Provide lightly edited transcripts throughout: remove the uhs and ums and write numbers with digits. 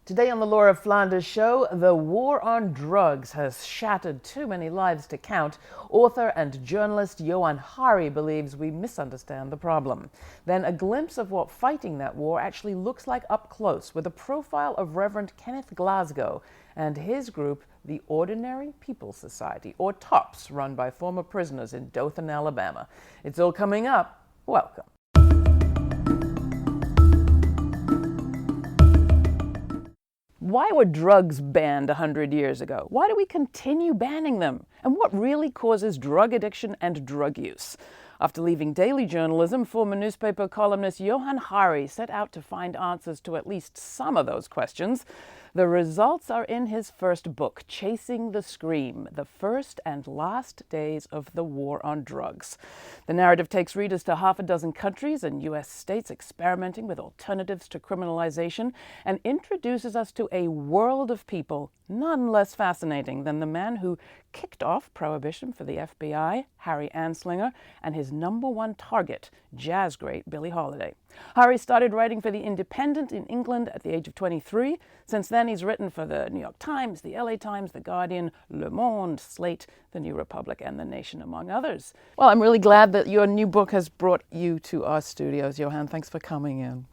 Today on the Laura Flanders Show, the war on drugs has shattered too many lives to count. Author and journalist Johann Hari believes we misunderstand the problem. Then a glimpse of what fighting that war actually looks like up close with a profile of Reverend Kenneth Glasgow and his group, the Ordinary People Society, or T.O.P.S, run by former prisoners in Dothan, Alabama. It's all coming up. Welcome. Why were drugs banned 100 years ago? Why do we continue banning them? And what really causes drug addiction and drug use? After leaving daily journalism, former newspaper columnist Johann Hari set out to find answers to at least some of those questions. The results are in his first book, Chasing the Scream, The First and Last Days of the War on Drugs. The narrative takes readers to half a dozen countries and U.S. states experimenting with alternatives to criminalization and introduces us to a world of people none less fascinating than the man who kicked off Prohibition for the FBI, Harry Anslinger, and his number one target, jazz great Billie Holiday. Hari started writing for The Independent in England at the age of 23. Since then, he's written for the New York Times, the LA Times, the Guardian, Le Monde, Slate, the New Republic, and The Nation, among others. Well, I'm really glad that your new book has brought you to our studios, Johann. Thanks for coming in.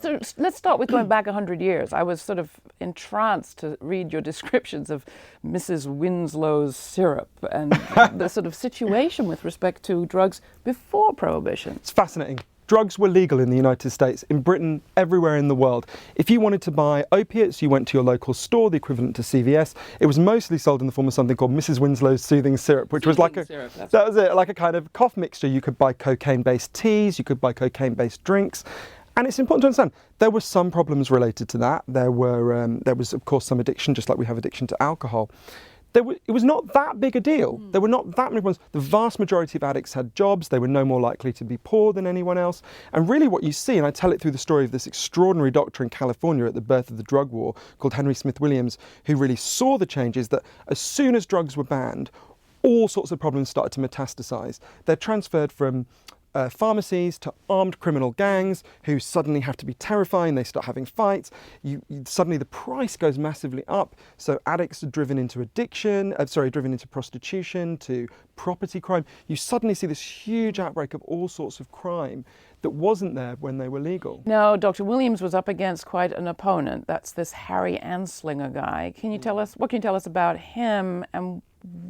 So let's start with going back 100 years. I was sort of entranced to read your descriptions of Mrs. Winslow's syrup and the sort of situation with respect to drugs before Prohibition. It's fascinating. Drugs were legal in the United States, in Britain, everywhere in the world. If you wanted to buy opiates, you went to your local store, the equivalent to CVS. It was mostly sold in the form of something called Mrs. Winslow's Soothing Syrup, which was like a kind of cough mixture. You could buy cocaine-based teas, you could buy cocaine-based drinks. And it's important to understand, there were some problems related to that. There was, of course, some addiction, just like we have addiction to alcohol. It was not that big a deal. There were not that many problems. The vast majority of addicts had jobs. They were no more likely to be poor than anyone else. And really what you see, and I tell it through the story of this extraordinary doctor in California at the birth of the drug war called Henry Smith Williams, who really saw the changes that as soon as drugs were banned, all sorts of problems started to metastasize. They're transferred from pharmacies to armed criminal gangs who suddenly have to be terrifying. They start having fights. Suddenly the price goes massively up. So addicts are driven into driven into prostitution, to property crime. You suddenly see this huge outbreak of all sorts of crime that wasn't there when they were legal. Now, Dr. Williams was up against quite an opponent. That's this Harry Anslinger guy. What can you tell us about him, and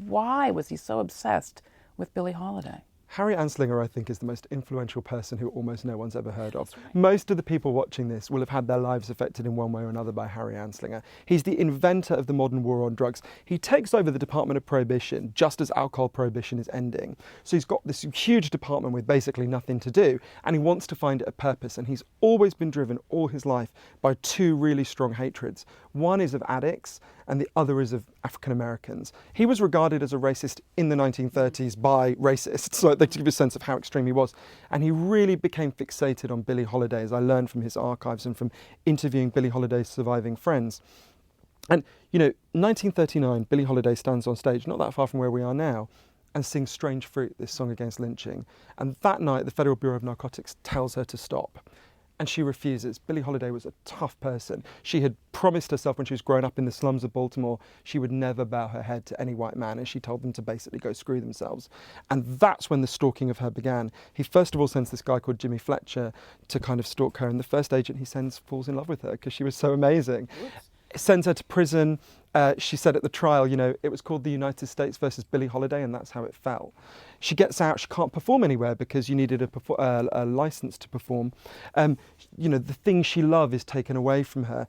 why was he so obsessed with Billie Holiday? Harry Anslinger, I think, is the most influential person who almost no one's ever heard of. Right. Most of the people watching this will have had their lives affected in one way or another by Harry Anslinger. He's the inventor of the modern war on drugs. He takes over the Department of Prohibition just as alcohol prohibition is ending. So he's got this huge department with basically nothing to do, and he wants to find a purpose. And he's always been driven all his life by two really strong hatreds. One is of addicts, and the other is of African Americans. He was regarded as a racist in the 1930s by racists, so they give you a sense of how extreme he was. And he really became fixated on Billie Holiday, as I learned from his archives and from interviewing Billie Holiday's surviving friends. And, 1939, Billie Holiday stands on stage, not that far from where we are now, and sings Strange Fruit, this song against lynching. And that night, the Federal Bureau of Narcotics tells her to stop. And she refuses. Billie Holiday was a tough person. She had promised herself when she was growing up in the slums of Baltimore, she would never bow her head to any white man, and she told them to basically go screw themselves. And that's when the stalking of her began. He first of all sends this guy called Jimmy Fletcher to kind of stalk her, and the first agent he sends falls in love with her because she was so amazing. Sends her to prison. She said at the trial, it was called the United States versus Billie Holiday, and that's how it fell. She gets out, she can't perform anywhere because you needed a license to perform. The thing she loved is taken away from her.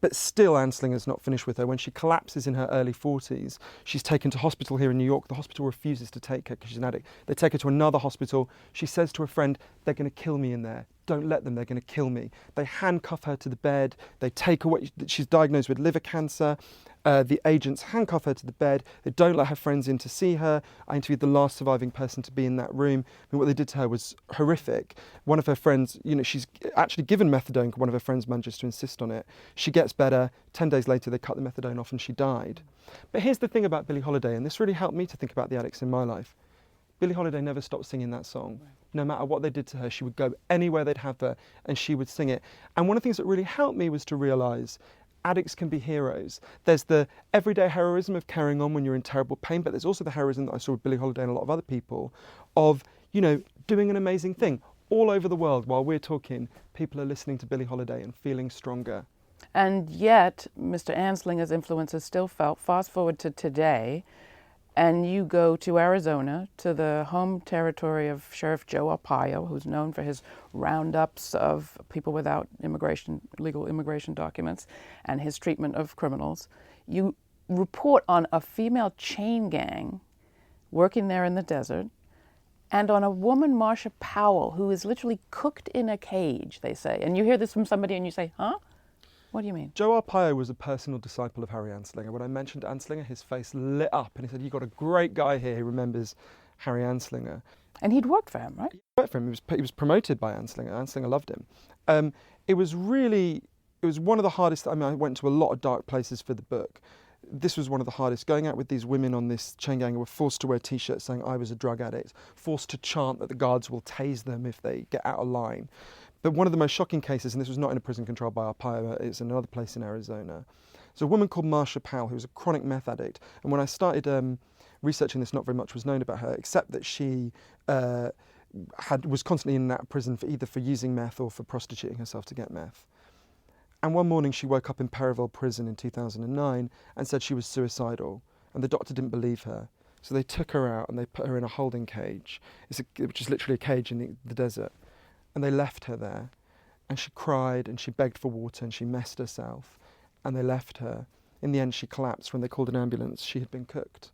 But still, Anslinger's not finished with her. When she collapses in her early 40s, she's taken to hospital here in New York. The hospital refuses to take her because she's an addict. They take her to another hospital. She says to a friend, they're going to kill me in there. Don't let them, they're going to kill me. They handcuff her to the bed. They take away, she's diagnosed with liver cancer. The agents handcuff her to the bed. They don't let her friends in to see her. I interviewed the last surviving person to be in that room. What they did to her was horrific. One of her friends, she's actually given methadone. One of her friends manages to insist on it. She gets better. 10 days later, they cut the methadone off and she died. But here's the thing about Billie Holiday, and this really helped me to think about the addicts in my life. Billie Holiday never stopped singing that song. Right. No matter what they did to her, she would go anywhere they'd have her and she would sing it. And one of the things that really helped me was to realise addicts can be heroes. There's the everyday heroism of carrying on when you're in terrible pain, but there's also the heroism that I saw with Billie Holiday and a lot of other people of, doing an amazing thing. All over the world, while we're talking, people are listening to Billie Holiday and feeling stronger. And yet, Mr. Anslinger's influence is still felt. Fast forward to today, and you go to Arizona, to the home territory of Sheriff Joe Arpaio, who's known for his roundups of people without legal immigration documents, and his treatment of criminals. You report on a female chain gang working there in the desert, and on a woman, Marsha Powell, who is literally cooked in a cage, they say. And you hear this from somebody and you say, huh? What do you mean? Joe Arpaio was a personal disciple of Harry Anslinger. When I mentioned Anslinger, his face lit up and he said, you've got a great guy here who remembers Harry Anslinger. And he'd worked for him, right? He worked for him. He was promoted by Anslinger. Anslinger loved him. It was one of the hardest. I went to a lot of dark places for the book. This was one of the hardest, going out with these women on this chain gang who were forced to wear T-shirts saying I was a drug addict, forced to chant that the guards will tase them if they get out of line. But one of the most shocking cases, and this was not in a prison controlled by Arpaio, it's in another place in Arizona. There's a woman called Marsha Powell who was a chronic meth addict, and when I started researching this, not very much was known about her, except that she was constantly in and out of prison for using meth or for prostituting herself to get meth. And one morning she woke up in Perryville prison in 2009 and said she was suicidal, and the doctor didn't believe her. So they took her out and they put her in a holding cage, which is literally a cage in the desert. And they left her there, and she cried and she begged for water and she messed herself, and they left her. In the end she collapsed. When they called an ambulance, she had been cooked.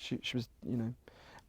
She was,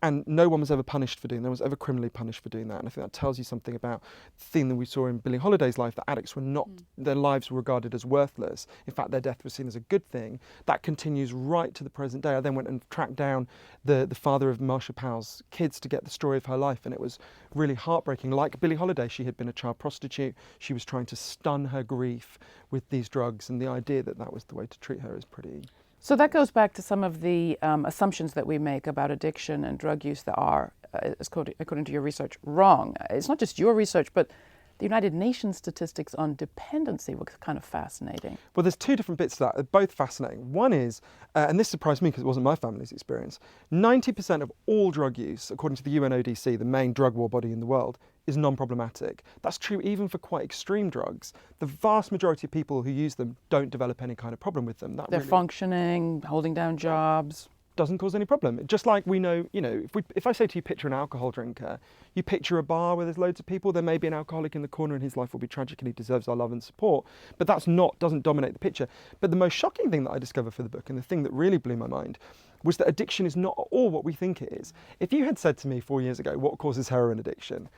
and no one was ever punished for doing that. No one was ever criminally punished for doing that. And I think that tells you something about the thing that we saw in Billie Holiday's life, that addicts were not, their lives were regarded as worthless. In fact, their death was seen as a good thing. That continues right to the present day. I then went and tracked down the father of Marsha Powell's kids to get the story of her life, and it was really heartbreaking. Like Billie Holiday, she had been a child prostitute. She was trying to stun her grief with these drugs, and the idea that that was the way to treat her is pretty... So that goes back to some of the assumptions that we make about addiction and drug use that are, according to your research, wrong. It's not just your research, but the United Nations statistics on dependency were kind of fascinating. Well, there's two different bits to that. They're both fascinating. One is, and this surprised me because it wasn't my family's experience, 90% of all drug use, according to the UNODC, the main drug war body in the world, is non-problematic. That's true even for quite extreme drugs. The vast majority of people who use them don't develop any kind of problem with them. They're functioning, holding down jobs. Doesn't cause any problem. Just like we know, if I say to you, picture an alcohol drinker, you picture a bar where there's loads of people, there may be an alcoholic in the corner and his life will be tragic and he deserves our love and support, but doesn't dominate the picture. But the most shocking thing that I discovered for the book, and the thing that really blew my mind, was that addiction is not at all what we think it is. If you had said to me 4 years ago, what causes heroin addiction?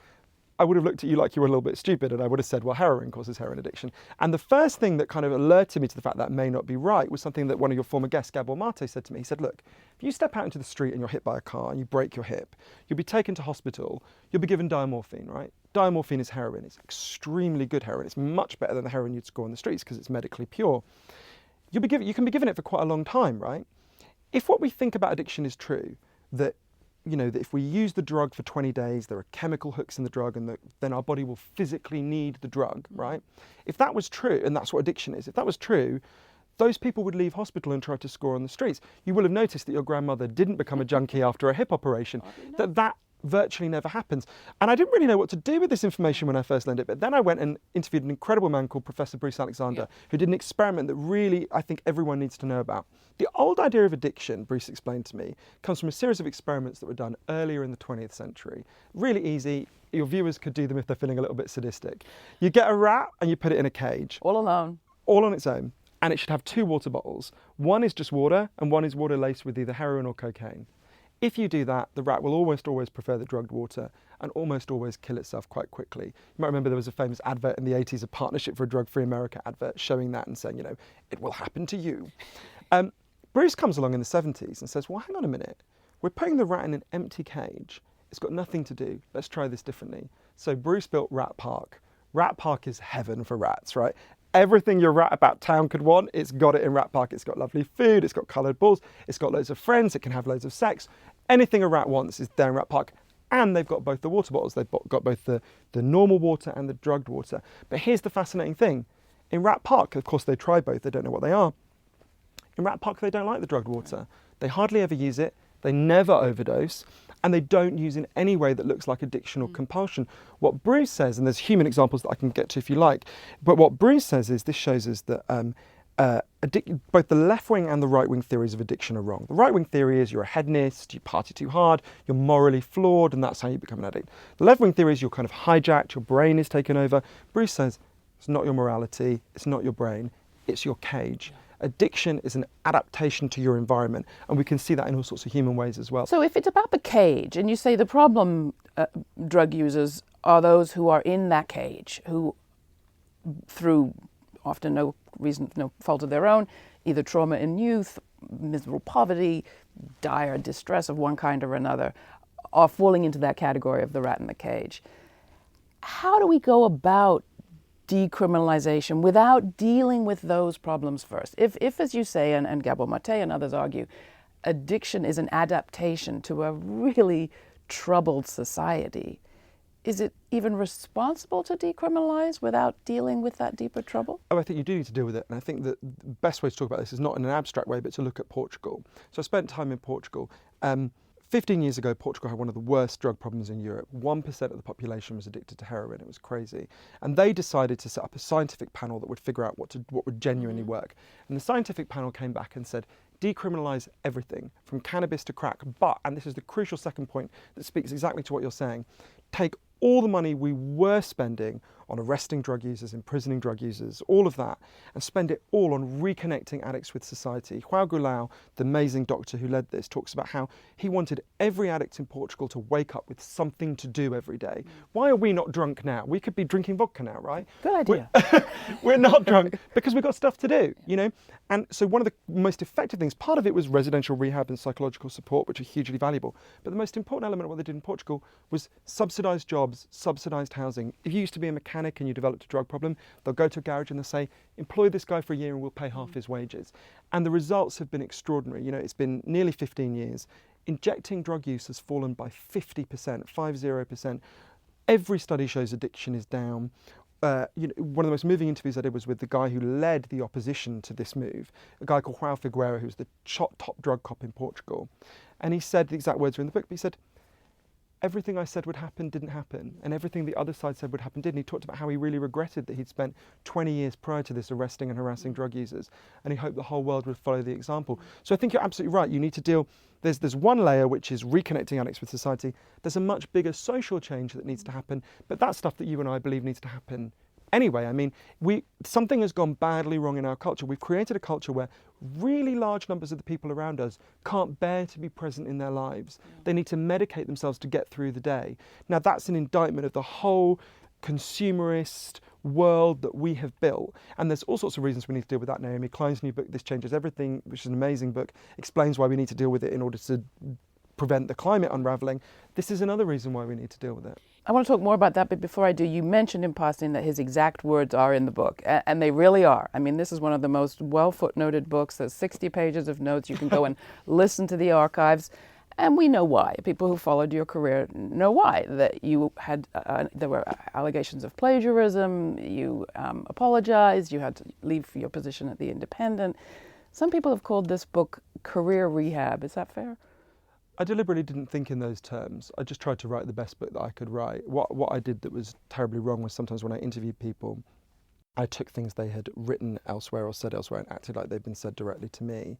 I would have looked at you like you were a little bit stupid, and I would have said, well, heroin causes heroin addiction. And the first thing that kind of alerted me to the fact that may not be right was something that one of your former guests, Gabor Mate, said to me. He said, look, if you step out into the street and you're hit by a car and you break your hip, you'll be taken to hospital, you'll be given diamorphine, right? Diamorphine is heroin. It's extremely good heroin. It's much better than the heroin you'd score on the streets because it's medically pure. You can be given it for quite a long time, right? If what we think about addiction is true, that that if we use the drug for 20 days, there are chemical hooks in the drug and then our body will physically need the drug, right? If that was true, and that's what addiction is, if that was true, those people would leave hospital and try to score on the streets. You will have noticed that your grandmother didn't become a junkie after a hip operation, that virtually never happens. And I didn't really know what to do with this information when I first learned it, but then I went and interviewed an incredible man called Professor Bruce Alexander, who did an experiment that really I think everyone needs to know about. The old idea of addiction, Bruce explained to me, comes from a series of experiments that were done earlier in the 20th century. Really easy. Your viewers could do them if they're feeling a little bit sadistic. You get a rat and you put it in a cage. All alone. All on its own. And it should have 2 water bottles. One is just water and one is water laced with either heroin or cocaine. If you do that, the rat will almost always prefer the drugged water and almost always kill itself quite quickly. You might remember there was a famous advert in the 80s, a Partnership for a Drug-Free America advert, showing that and saying, it will happen to you. Bruce comes along in the 70s and says, well, hang on a minute. We're putting the rat in an empty cage. It's got nothing to do. Let's try this differently. So Bruce built Rat Park. Rat Park is heaven for rats, right? Everything your rat about town could want, it's got it in Rat Park. It's got lovely food, it's got coloured balls, it's got loads of friends, it can have loads of sex. Anything a rat wants is there in Rat Park. And they've got both the water bottles. They've got both the normal water and the drugged water. But here's the fascinating thing. In Rat Park, of course, they try both. They don't know what they are. In Rat Park, they don't like the drugged water. They hardly ever use it. They never overdose. And they don't use in any way that looks like addiction or compulsion. What Bruce says, and there's human examples that I can get to if you like, but what Bruce says is, this shows us that both the left-wing and the right-wing theories of addiction are wrong. The right-wing theory is you're a hedonist, you party too hard, you're morally flawed, and that's how you become an addict. The left-wing theory is you're kind of hijacked, your brain is taken over. Bruce says it's not your morality, it's not your brain, it's your cage. Addiction is an adaptation to your environment, and we can see that in all sorts of human ways as well. So if it's about the cage, and you say the problem drug users are those who are in that cage, who through often no reason, no fault of their own, either trauma in youth, miserable poverty, dire distress of one kind or another, are falling into that category of the rat in the cage. How do we go about decriminalization without dealing with those problems first? If as you say, and Gabor Mate and others argue, addiction is an adaptation to a really troubled society, is it even responsible to decriminalize without dealing with that deeper trouble? Oh, I think you do need to deal with it. And I think that the best way to talk about this is not in an abstract way, but to look at Portugal. So I spent time in Portugal. 15 years ago, Portugal had one of the worst drug problems in Europe. 1% of the population was addicted to heroin. It was crazy. And they decided to set up a scientific panel that would figure out what would genuinely work. And the scientific panel came back and said, decriminalise everything, from cannabis to crack. But, and this is the crucial second point that speaks exactly to what you're saying, take all the money we were spending on arresting drug users, imprisoning drug users, all of that, and spend it all on reconnecting addicts with society. João Goulão, the amazing doctor who led this, talks about how he wanted every addict in Portugal to wake up with something to do every day. Why are we not drunk now? We could be drinking vodka now, right? Good idea. We're not drunk because we've got stuff to do, you know? And so one of the most effective things, part of it was residential rehab and psychological support, which are hugely valuable. But the most important element of what they did in Portugal was subsidised jobs, subsidised housing. If you used to be a mechanic and you developed a drug problem, they'll go to a garage and they'll say, employ this guy for a year and we'll pay half his wages. And the results have been extraordinary. You know, it's been nearly 15 years. Injecting drug use has fallen by 50%, 50%. Every study shows addiction is down. One of the most moving interviews I did was with the guy who led the opposition to this move, a guy called João Figueira, who's the top drug cop in Portugal. And he said, the exact words are in the book, but he said, everything I said would happen didn't happen, and everything the other side said would happen did. And he talked about how he really regretted that he'd spent 20 years prior to this arresting and harassing drug users, and he hoped the whole world would follow the example. So I think you're absolutely right. You need to deal, there's one layer which is reconnecting addicts with society. There's a much bigger social change that needs to happen, but that's stuff that you and I believe needs to happen anyway. I mean, something has gone badly wrong in our culture. We've created a culture where really large numbers of the people around us can't bear to be present in their lives. They need to medicate themselves to get through the day. Now, that's an indictment of the whole consumerist world that we have built. And there's all sorts of reasons we need to deal with that. Naomi Klein's new book, This Changes Everything, which is an amazing book, explains why we need to deal with it in order to prevent the climate unravelling. This is another reason why we need to deal with it. I want to talk more about that, but before I do, you mentioned in passing that his exact words are in the book, and they really are. I mean, this is one of the most well-footnoted books. There's 60 pages of notes. You can go and listen to the archives, and we know why. People who followed your career know why. That you had, there were allegations of plagiarism, you apologized, you had to leave your position at The Independent. Some people have called this book career rehab. Is that fair? I deliberately didn't think in those terms. I just tried to write the best book that I could write. What I did that was terribly wrong was sometimes when I interviewed people, I took things they had written elsewhere or said elsewhere and acted like they'd been said directly to me,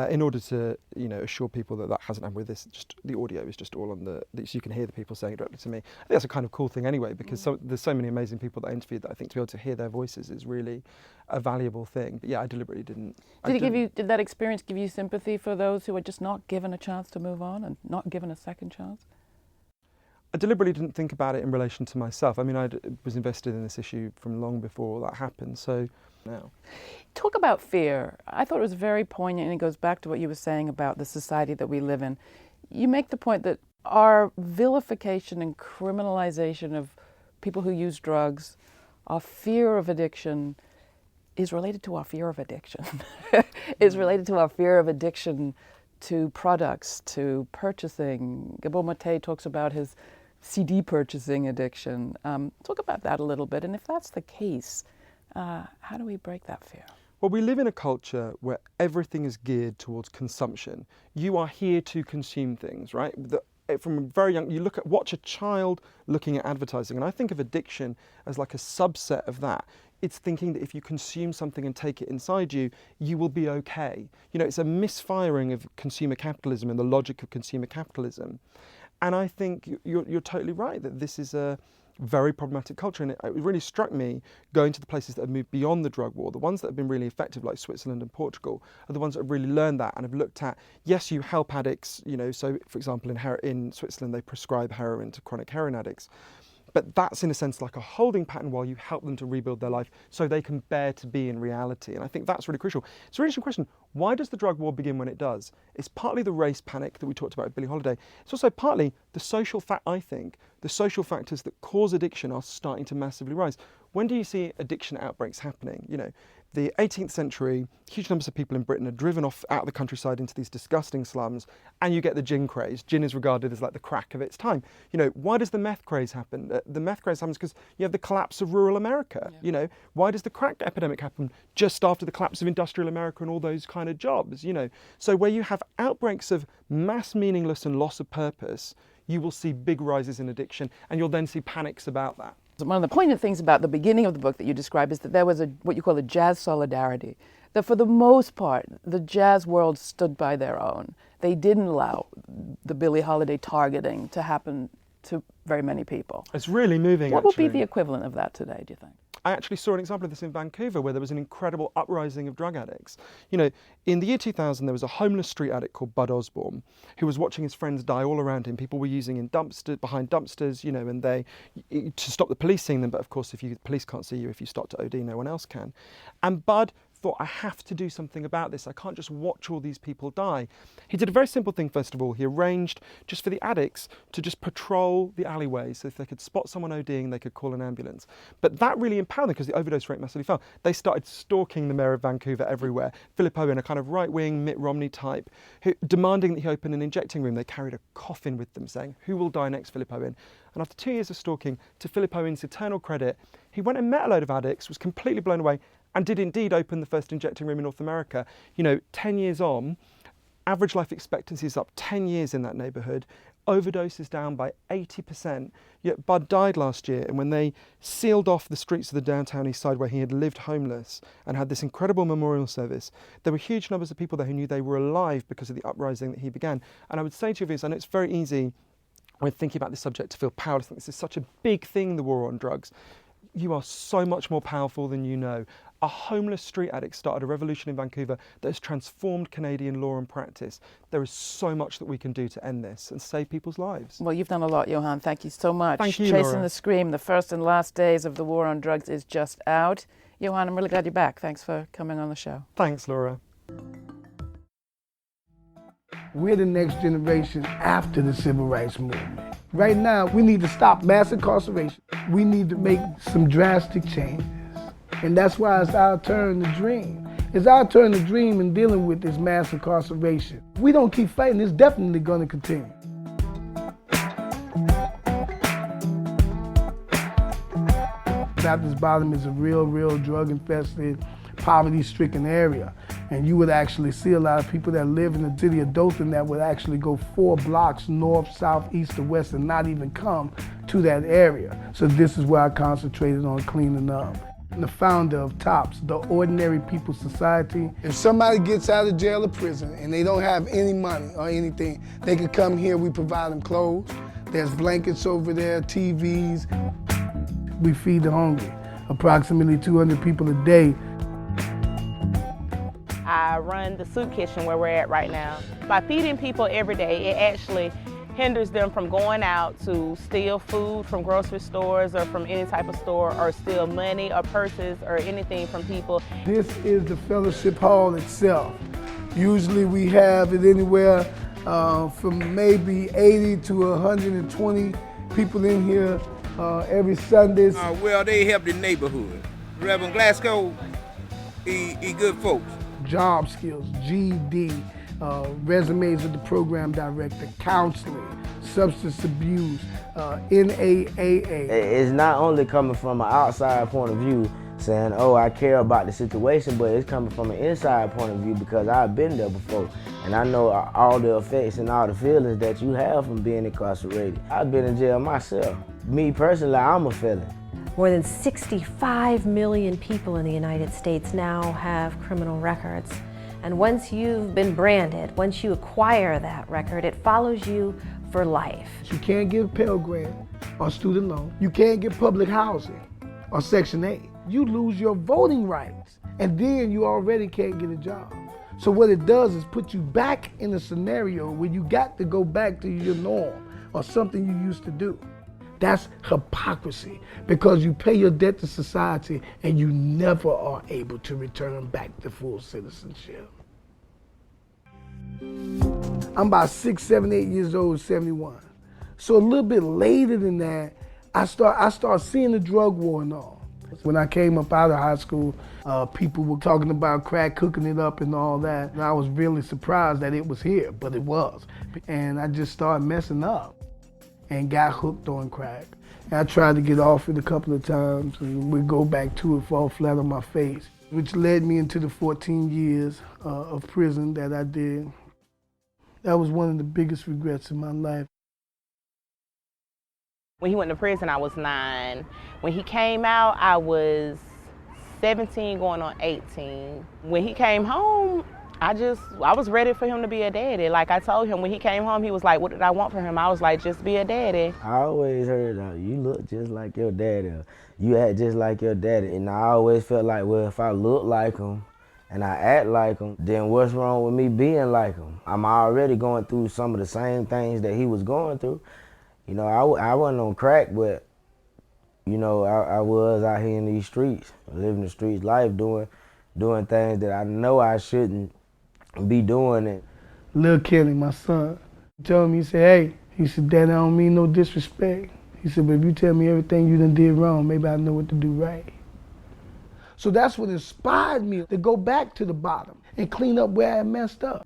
in order to, assure people that hasn't happened with this. Just the audio is just all on so you can hear the people saying it directly to me. I think that's a kind of cool thing anyway, because there's so many amazing people that I interviewed that I think to be able to hear their voices is really a valuable thing. But yeah, I deliberately didn't. Did that experience give you sympathy for those who were just not given a chance to move on and not given a second chance? I deliberately didn't think about it in relation to myself. I mean, I was invested in this issue from long before all that happened, so now. Talk about fear. I thought it was very poignant, and it goes back to what you were saying about the society that we live in. You make the point that our vilification and criminalization of people who use drugs, our fear of addiction, is related to our fear of addiction. Is related to our fear of addiction to products, to purchasing. Gabor Mate talks about his CD purchasing addiction. Talk about that a little bit, and if that's the case, How do we break that fear? Well, we live in a culture where everything is geared towards consumption. You are here to consume things, right? From very young, watch a child looking at advertising, and I think of addiction as like a subset of that. It's thinking that if you consume something and take it inside you, you will be okay. You know, it's a misfiring of consumer capitalism and the logic of consumer capitalism. And I think you're totally right that this is a very problematic culture, and it really struck me going to the places that have moved beyond the drug war. The ones that have been really effective, like Switzerland and Portugal, are the ones that have really learned that and have looked at, yes, you help addicts, you know, so for example in Switzerland they prescribe heroin to chronic heroin addicts. But that's in a sense like a holding pattern while you help them to rebuild their life so they can bear to be in reality. And I think that's really crucial. It's a really interesting question. Why does the drug war begin when it does? It's partly the race panic that we talked about with Billie Holiday. It's also partly the social the social factors that cause addiction are starting to massively rise. When do you see addiction outbreaks happening? You know, the 18th century, huge numbers of people in Britain are driven off out of the countryside into these disgusting slums, and you get the gin craze. Gin is regarded as like the crack of its time. You know, why does the meth craze happen? The meth craze happens because you have the collapse of rural America. Yeah. You know, why does the crack epidemic happen just after the collapse of industrial America and all those kind of jobs? You know, so where you have outbreaks of mass meaningless and loss of purpose, you will see big rises in addiction, and you'll then see panics about that. One of the poignant things about the beginning of the book that you describe is that there was what you call a jazz solidarity, that for the most part, the jazz world stood by their own. They didn't allow the Billie Holiday targeting to happen to very many people. It's really moving, What would be the equivalent of that today, do you think? I actually saw an example of this in Vancouver where there was an incredible uprising of drug addicts. You know, in the year 2000, there was a homeless street addict called Bud Osborne who was watching his friends die all around him. People were using behind dumpsters, you know, and to stop the police seeing them. But of course, if the police can't see you, if you stop to OD, no one else can. And Bud thought, I have to do something about this. I can't just watch all these people die. He did a very simple thing, first of all. He arranged just for the addicts to just patrol the alleyways. So if they could spot someone ODing, they could call an ambulance. But that really empowered them because the overdose rate massively fell. They started stalking the mayor of Vancouver everywhere. Philip Owen, a kind of right-wing Mitt Romney type, demanding that he open an injecting room. They carried a coffin with them saying, who will die next, Philip Owen? And after 2 years of stalking, to Philip Owen's eternal credit, he went and met a load of addicts, was completely blown away, and did indeed open the first injecting room in North America. You know, 10 years on, average life expectancy is up 10 years in that neighbourhood. Overdose is down by 80%. Yet Bud died last year, and when they sealed off the streets of the downtown east side where he had lived homeless and had this incredible memorial service, there were huge numbers of people there who knew they were alive because of the uprising that he began. And I would say to you, Viz, I know it's very easy when thinking about this subject to feel powerless. I think this is such a big thing, the war on drugs. You are so much more powerful than you know. A homeless street addict started a revolution in Vancouver that has transformed Canadian law and practice. There is so much that we can do to end this and save people's lives. Well, you've done a lot, Johann. Thank you so much. Thank you, Chasing Laura. the Scream, the first and last days of the war on drugs is just out. Johann, I'm really glad you're back. Thanks for coming on the show. Thanks, Laura. We're the next generation after the civil rights movement. Right now, we need to stop mass incarceration. We need to make some drastic changes. And that's why it's our turn to dream. It's our turn to dream in dealing with this mass incarceration. If we don't keep fighting, it's definitely going to continue. Baptist Bottom is a real drug-infested, poverty-stricken area. And you would actually see a lot of people that live in the city of Dothan that would actually go 4 blocks north, south, east, or west and not even come to that area. So this is where I concentrated on cleaning up. I'm the founder of T.O.P.S, the Ordinary People's Society. If somebody gets out of jail or prison and they don't have any money or anything, they can come here, we provide them clothes. There's blankets over there, TVs. We feed the hungry, approximately 200 people a day. I run the soup kitchen where we're at right now. By feeding people every day, it actually hinders them from going out to steal food from grocery stores or from any type of store, or steal money or purses or anything from people. This is the fellowship hall itself. Usually we have it anywhere from maybe 80 to 120 people in here every Sunday. Well, they help the neighborhood. Reverend Glasgow, he good folks. Job skills, GED, resumes of the program director, counseling, substance abuse, NAAA. It's not only coming from an outside point of view, saying, oh, I care about the situation, but it's coming from an inside point of view because I've been there before. And I know all the effects and all the feelings that you have from being incarcerated. I've been in jail myself. Me personally, I'm a felon. More than 65 million people in the United States now have criminal records. And once you've been branded, once you acquire that record, it follows you for life. You can't get a Pell Grant or student loan. You can't get public housing or Section 8. You lose your voting rights, and then you already can't get a job. So what it does is put you back in a scenario where you got to go back to your norm or something you used to do. That's hypocrisy, because you pay your debt to society and you never are able to return back to full citizenship. I'm about 6, 7, 8 years old, 71. So a little bit later than that, I start seeing the drug war and all. When I came up out of high school, people were talking about crack, cooking it up and all that. And I was really surprised that it was here, but it was. And I just started messing up and got hooked on crack. And I tried to get off it a couple of times and would go back to it, fall flat on my face, which led me into the 14 years of prison that I did. That was one of the biggest regrets in my life. When he went to prison, I was 9. When he came out, I was 17 going on 18. When he came home, I was ready for him to be a daddy. Like I told him, when he came home, he was like, what did I want for him? I was like, just be a daddy. I always heard, you look just like your daddy. You act just like your daddy. And I always felt like, well, if I look like him and I act like him, then what's wrong with me being like him? I'm already going through some of the same things that he was going through. You know, I wasn't on crack, but, you know, I was out here in these streets, living the streets life, doing things that I know I shouldn't be doing it. Lil Kenny, my son, told me, he said, hey, he said, Daddy, I don't mean no disrespect. He said, but if you tell me everything you done did wrong, maybe I know what to do right. So that's what inspired me to go back to the bottom and clean up where I messed up.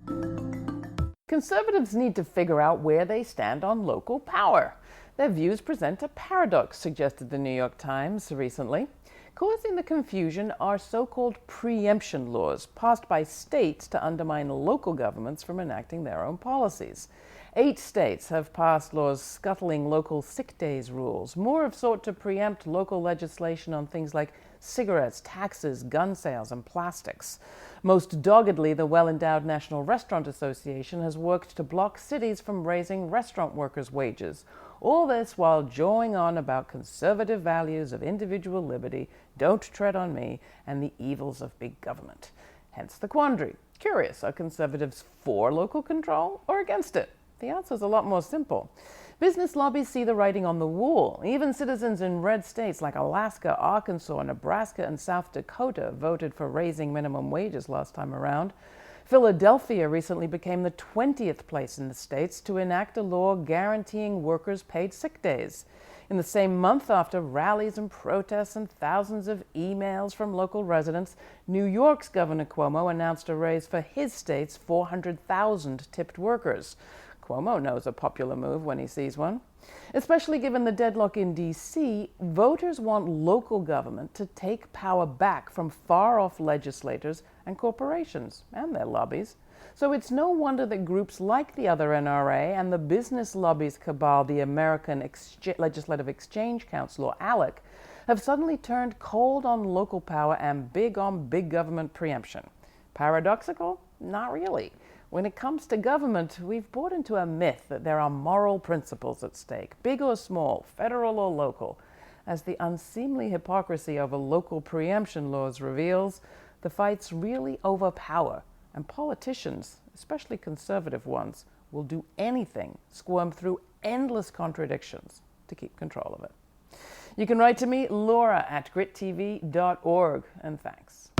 Conservatives need to figure out where they stand on local power. Their views present a paradox, suggested the New York Times recently. Causing the confusion are so-called preemption laws passed by states to undermine local governments from enacting their own policies. 8 states have passed laws scuttling local sick days rules. More have sought to preempt local legislation on things like cigarettes, taxes, gun sales, and plastics. Most doggedly, the well-endowed National Restaurant Association has worked to block cities from raising restaurant workers' wages. All this while jawing on about conservative values of individual liberty, don't tread on me, and the evils of big government. Hence the quandary. Curious, are conservatives for local control or against it? The answer is a lot more simple. Business lobbies see the writing on the wall. Even citizens in red states like Alaska, Arkansas, Nebraska, and South Dakota voted for raising minimum wages last time around. Philadelphia recently became the 20th place in the states to enact a law guaranteeing workers paid sick days. In the same month, after rallies and protests and thousands of emails from local residents, New York's Governor Cuomo announced a raise for his state's 400,000 tipped workers. Cuomo knows a popular move when he sees one. Especially given the deadlock in D.C., voters want local government to take power back from far-off legislators and corporations and their lobbies. So it's no wonder that groups like the other NRA and the business lobbies cabal, the American Legislative Exchange Council, or ALEC, have suddenly turned cold on local power and big on big government preemption. Paradoxical? Not really. When it comes to government, we've bought into a myth that there are moral principles at stake, big or small, federal or local. As the unseemly hypocrisy over local preemption laws reveals, the fight's really over power, and politicians, especially conservative ones, will do anything, squirm through endless contradictions to keep control of it. You can write to me, Laura@grittv.org, and thanks.